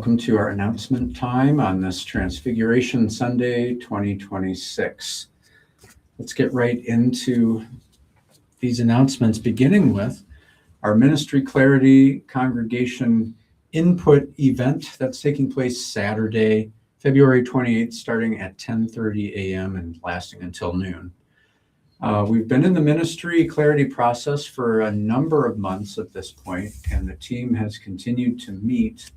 welcome to our announcement time on this Transfiguration Sunday 2026. Let's get right into these announcements, beginning with our Ministry Clarity Congregation Input event that's taking place Saturday, February 28th, starting at 10:30 a.m. and lasting until noon. We've been in the Ministry Clarity process for a number of months at this point, and the team has continued to meet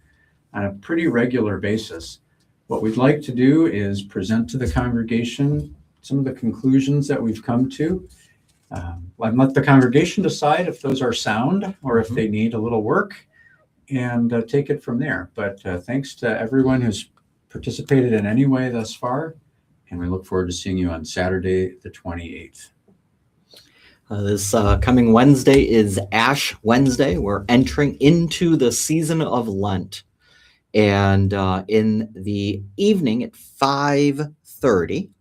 on a pretty regular basis. What we'd like to do is present to the congregation some of the conclusions that we've come to. I'd let the congregation decide if those are sound or if they need a little work, and take it from there. But thanks to everyone who's participated in any way thus far, and we look forward to seeing you on Saturday the 28th. This coming Wednesday is Ash Wednesday. We're entering into the season of Lent. And in the evening at 5:30,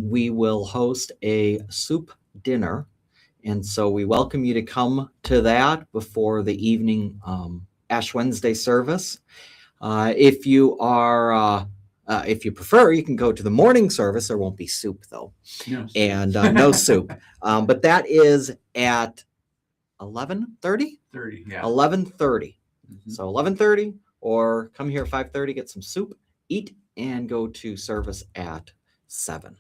we will host a soup dinner. And so we welcome you to come to that before the evening Ash Wednesday service. If you prefer, you can go to the morning service. There won't be soup, though. Yes. And no soup. But that is at 11:30? 30, yeah. 11:30. Mhm. So 11:30, or come here at 5:30, get some soup, eat, and go to service at 7.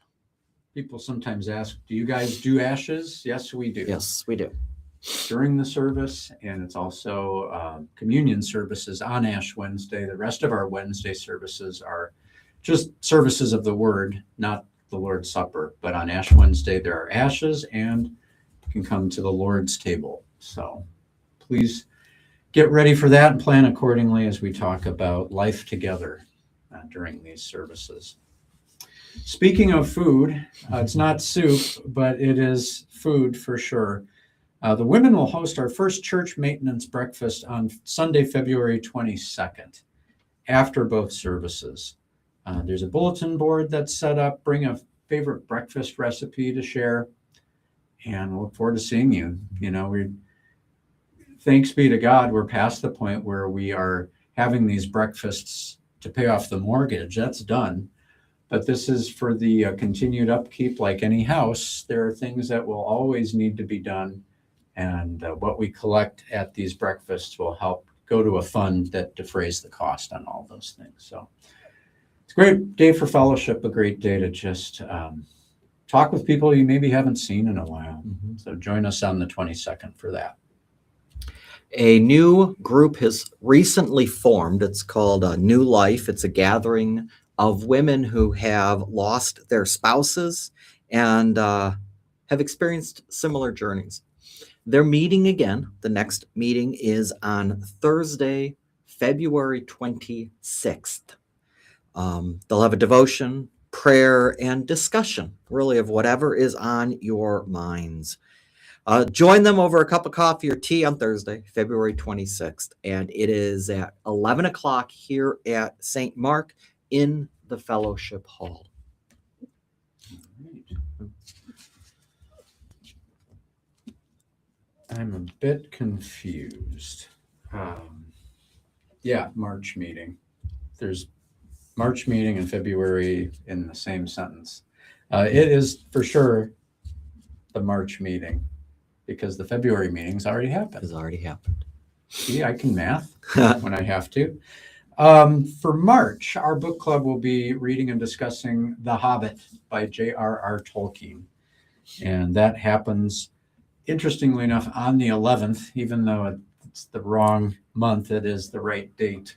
People sometimes ask, do you guys do ashes? Yes, we do. Yes, we do. During the service, and it's also communion services on Ash Wednesday. The rest of our Wednesday services are just services of the Word, not the Lord's Supper. But on Ash Wednesday, there are ashes, and you can come to the Lord's table. So please get ready for that and plan accordingly as we talk about life together during these services. Speaking of food, it's not soup, but it is food for sure. The women will host our first church maintenance breakfast on Sunday, February 22nd, after both services. There's a bulletin board that's set up. Bring a favorite breakfast recipe to share, and we'll look forward to seeing you. Thanks be to God, we're past the point where we are having these breakfasts to pay off the mortgage. That's done. But this is for the continued upkeep. Like any house, there are things that will always need to be done. And what we collect at these breakfasts will help go to a fund that defrays the cost on all those things. So it's a great day for fellowship, a great day to just talk with people you maybe haven't seen in a while. Mm-hmm. So join us on the 22nd for that. A new group has recently formed. It's called New Life. It's a gathering of women who have lost their spouses and have experienced similar journeys. They're meeting again. The next meeting is on Thursday, February 26th. They'll have a devotion, prayer, and discussion, really, of whatever is on your minds. Join them over a cup of coffee or tea on Thursday, February 26th, and it is at 11 o'clock here at St. Mark in the Fellowship Hall. I'm a bit confused. March meeting. There's March meeting and February in the same sentence. It is for sure the March meeting, because the February meeting's already happened. It's already happened. See, I can math when I have to. For March, our book club will be reading and discussing The Hobbit by J.R.R. Tolkien. And that happens, interestingly enough, on the 11th, even though it's the wrong month, it is the right date.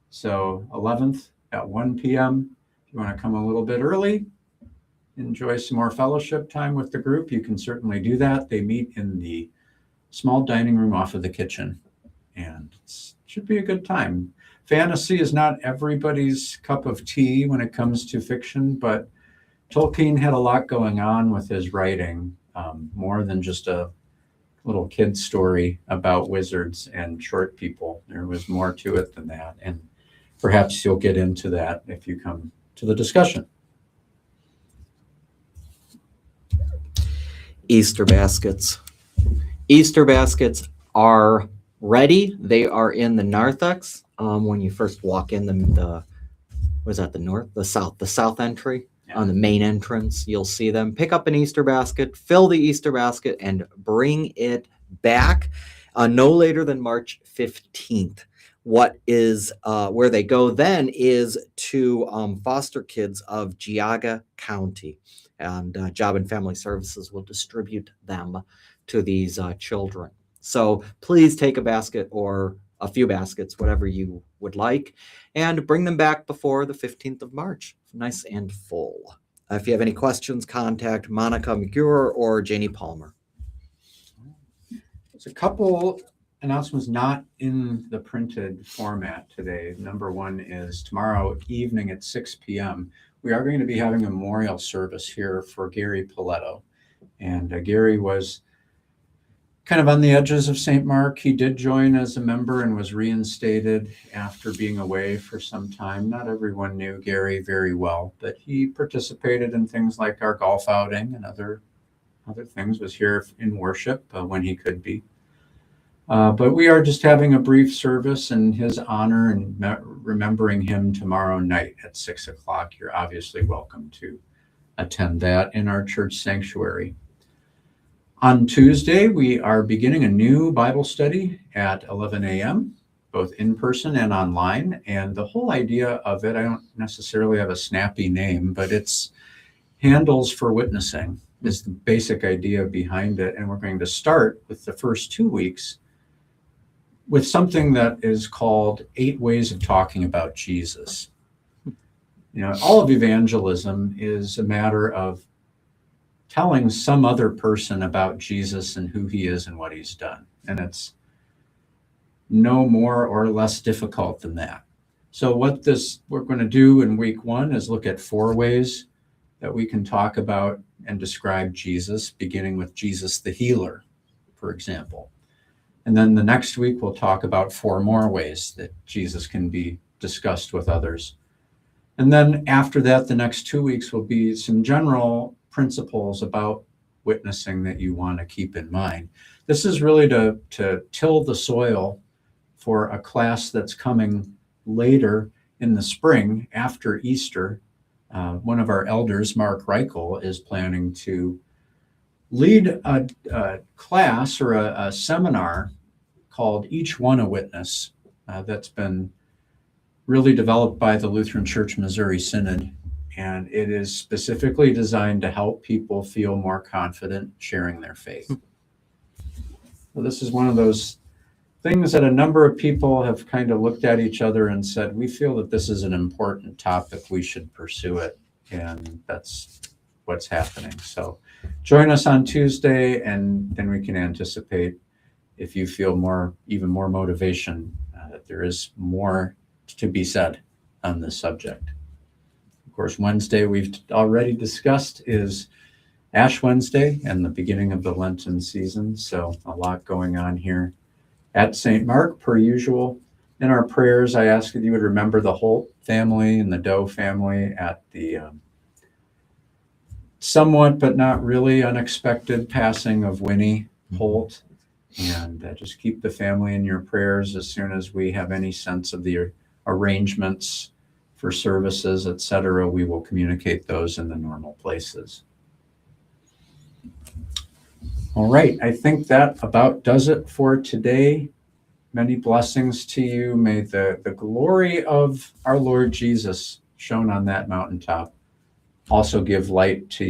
So 11th at 1 p.m. If you want to come a little bit early, enjoy some more fellowship time with the group, you can certainly do that. They meet in the small dining room off of the kitchen, and it should be a good time. Fantasy is not everybody's cup of tea when it comes to fiction, but Tolkien had a lot going on with his writing, more than just a little kid story about wizards and short people. There was more to it than that, and perhaps you'll get into that if you come to the discussion. Easter baskets. Easter baskets are ready. They are in the narthex. When you first walk in the was that the south entry on the main entrance, you'll see them. Pick up an Easter basket, fill the Easter basket, and bring it back no later than March 15th. What is where they go then is to foster kids of Geauga County, and Job and Family Services will distribute them to these children. So please take a basket or a few baskets, whatever you would like, and bring them back before the 15th of March, nice and full. If you have any questions, contact Monica McGure or Janie Palmer. There's a couple announcements not in the printed format today. Number one is tomorrow evening at 6 p.m. We are going to be having a memorial service here for Gary Paletto. And Gary was kind of on the edges of St. Mark. He did join as a member and was reinstated after being away for some time. Not everyone knew Gary very well, but he participated in things like our golf outing and other things, was here in worship when he could be. But we are just having a brief service in his honor and remembering him tomorrow night at 6 o'clock. You're obviously welcome to attend that in our church sanctuary. On Tuesday, we are beginning a new Bible study at 11 a.m., both in person and online. And the whole idea of it, I don't necessarily have a snappy name, but it's Handles for Witnessing is the basic idea behind it. And we're going to start with the first 2 weeks with something that is called 8 Ways of Talking About Jesus. You know, all of evangelism is a matter of telling some other person about Jesus and who he is and what he's done. And it's no more or less difficult than that. So what we're going to do in week 1 is look at 4 ways that we can talk about and describe Jesus, beginning with Jesus the healer, for example. And then the next week, we'll talk about 4 more ways that Jesus can be discussed with others. And then after that, the next 2 weeks will be some general principles about witnessing that you want to keep in mind. This is really to till the soil for a class that's coming later in the spring after Easter. One of our elders, Mark Reichel, is planning to lead a class or a seminar called Each One a Witness that's been really developed by the Lutheran Church Missouri Synod. And it is specifically designed to help people feel more confident sharing their faith. So this is one of those things that a number of people have kind of looked at each other and said, we feel that this is an important topic, we should pursue it. And that's what's happening. So join us on Tuesday, and then we can anticipate, if you feel even more motivation, that there is more to be said on this subject. Of course, Wednesday we've already discussed is Ash Wednesday and the beginning of the Lenten season. So a lot going on here at St. Mark, per usual. In our prayers, I ask that you would remember the Holt family and the Doe family at the somewhat but not really unexpected passing of Winnie Holt. And just keep the family in your prayers. As soon as we have any sense of the arrangements for services, etc., we will communicate those in the normal places. All right, I think that about does it for today. Many blessings to you. May the glory of our Lord Jesus shown on that mountaintop also give light to you.